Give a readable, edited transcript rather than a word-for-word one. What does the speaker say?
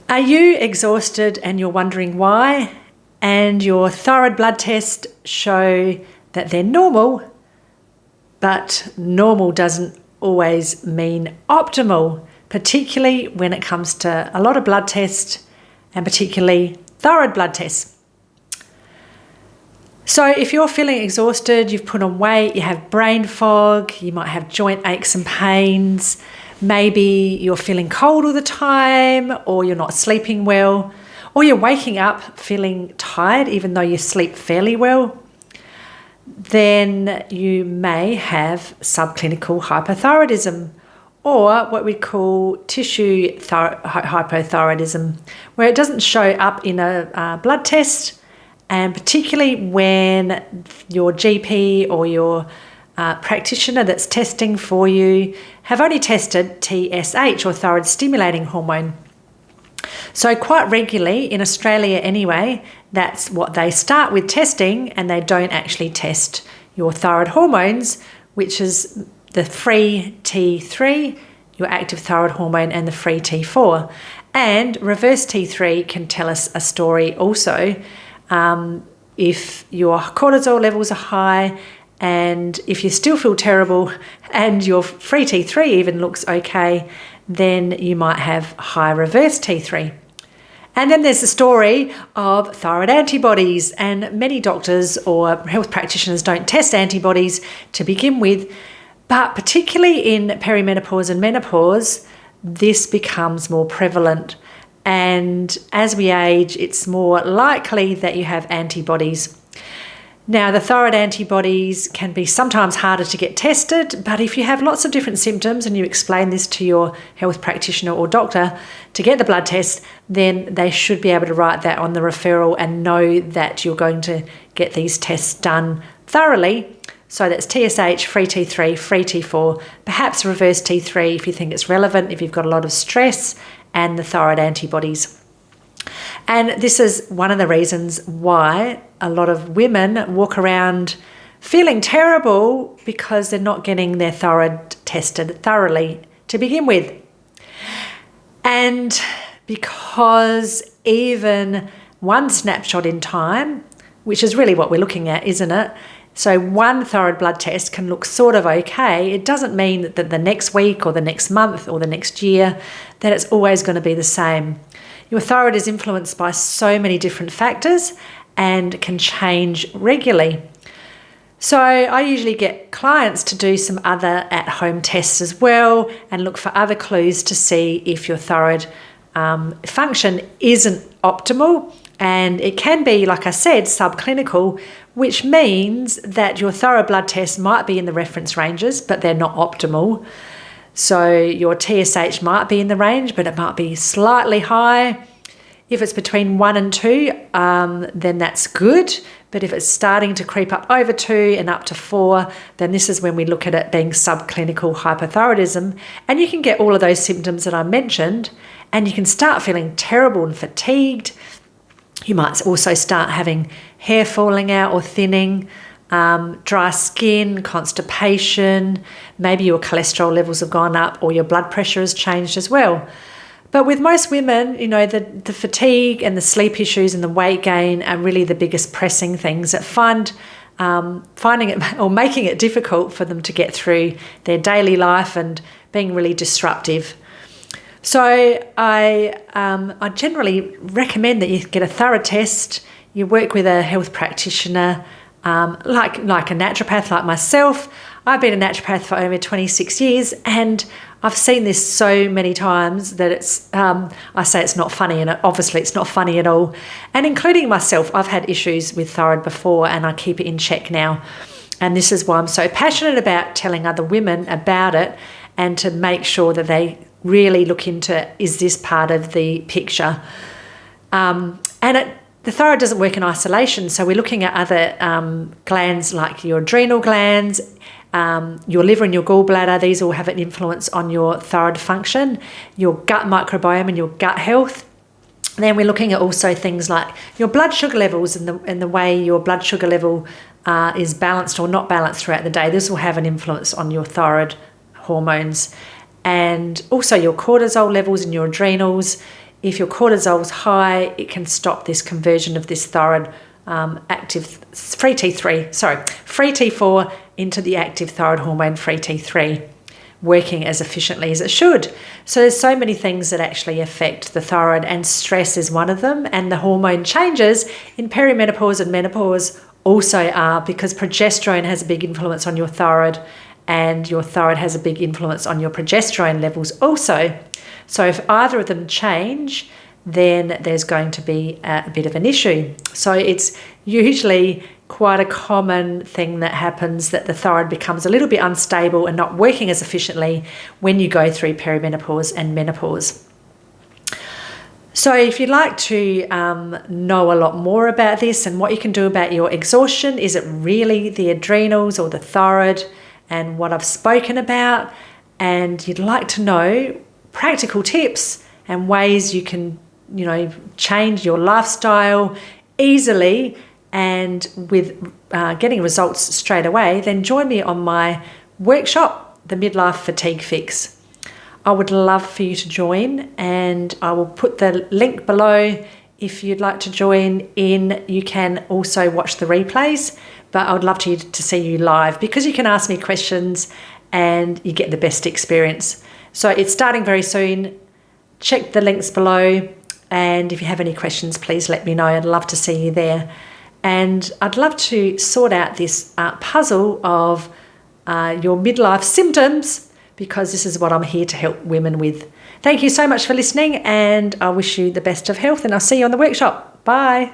Are you exhausted and you're wondering why, and your thyroid blood tests show that they're normal, but normal doesn't always mean optimal, particularly when it comes to a lot of blood tests and particularly thyroid blood tests? So if you're feeling exhausted, you've put on weight, you have brain fog, you might have joint aches and pains, maybe you're feeling cold all the time, or you're not sleeping well, or you're waking up feeling tired even though you sleep fairly well, then you may have subclinical hypothyroidism, or what we call tissue hypothyroidism, where it doesn't show up in a blood test. And particularly when your GP or your practitioner that's testing for you have only tested TSH, or thyroid stimulating hormone. So quite regularly, in Australia anyway, that's what they start with testing, and they don't actually test your thyroid hormones, which is the free T3, your active thyroid hormone, and the free T4. And reverse T3 can tell us a story also. If your cortisol levels are high, and if you still feel terrible and your free T3 even looks okay, then you might have high reverse T3. And then there's the story of thyroid antibodies, and many doctors or health practitioners don't test antibodies to begin with, but particularly in perimenopause and menopause, this becomes more prevalent. And as we age, it's more likely that you have antibodies. Now, the thyroid antibodies can be sometimes harder to get tested, but if you have lots of different symptoms and you explain this to your health practitioner or doctor to get the blood test, then they should be able to write that on the referral and know that you're going to get these tests done thoroughly. So that's TSH, free T3, free T4, perhaps reverse T3 if you think it's relevant, if you've got a lot of stress, and the thyroid antibodies. And this is one of the reasons why a lot of women walk around feeling terrible, because they're not getting their thyroid tested thoroughly to begin with. And because even one snapshot in time, which is really what we're looking at, isn't it? So one thyroid blood test can look sort of okay. It doesn't mean that the next week or the next month or the next year that it's always going to be the same. Your thyroid is influenced by so many different factors and can change regularly. So I usually get clients to do some other at-home tests as well and look for other clues to see if your thyroid function isn't optimal. And it can be, like I said, subclinical, which means that your thyroid blood tests might be in the reference ranges, but they're not optimal. So your TSH might be in the range, but it might be slightly high. If it's between 1 and 2, then that's good. But if it's starting to creep up over 2 and up to 4, then this is when we look at it being subclinical hypothyroidism. And you can get all of those symptoms that I mentioned, and you can start feeling terrible and fatigued. You might also start having hair falling out or thinning, dry skin, constipation, maybe your cholesterol levels have gone up or your blood pressure has changed as well. But with most women, you know, the fatigue and the sleep issues and the weight gain are really the biggest pressing things that finding it or making it difficult for them to get through their daily life and being really disruptive. So I generally recommend that you get a thorough test. You work with a health practitioner, like a naturopath like myself. I've been a naturopath for over 26 years, and I've seen this so many times that it's I say it's not funny, and obviously it's not funny at all. And including myself, I've had issues with thyroid before, and I keep it in check now. And this is why I'm so passionate about telling other women about it, and to make sure that they really look into, is this part of the picture? The thyroid doesn't work in isolation, so we're looking at other glands like your adrenal glands, your liver and your gallbladder. These all have an influence on your thyroid function, your gut microbiome and your gut health. And then we're looking at also things like your blood sugar levels and the way your blood sugar level is balanced or not balanced throughout the day. This will have an influence on your thyroid hormones. And also your cortisol levels in your adrenals. If your cortisol's high, it can stop this conversion of this thyroid active free T4 into the active thyroid hormone free T3, working as efficiently as it should. So there's so many things that actually affect the thyroid, and stress is one of them, and the hormone changes in perimenopause and menopause also are, because progesterone has a big influence on your thyroid, and your thyroid has a big influence on your progesterone levels also. So if either of them change, then there's going to be a bit of an issue. So it's usually quite a common thing that happens, that the thyroid becomes a little bit unstable and not working as efficiently when you go through perimenopause and menopause. So if you'd like to know a lot more about this and what you can do about your exhaustion, is it really the adrenals or the thyroid and what I've spoken about, and you'd like to know practical tips and ways you can, change your lifestyle easily and with getting results straight away, then join me on my workshop, the Midlife Fatigue Fix. I would love for you to join, and I will put the link below. If you'd like to join in, you can also watch the replays, but I would love to see you live, because you can ask me questions and you get the best experience. So it's starting very soon. Check the links below, and if you have any questions, please let me know. I'd love to see you there. And I'd love to sort out this puzzle of your midlife symptoms, because this is what I'm here to help women with. Thank you so much for listening, and I wish you the best of health, and I'll see you on the workshop. Bye.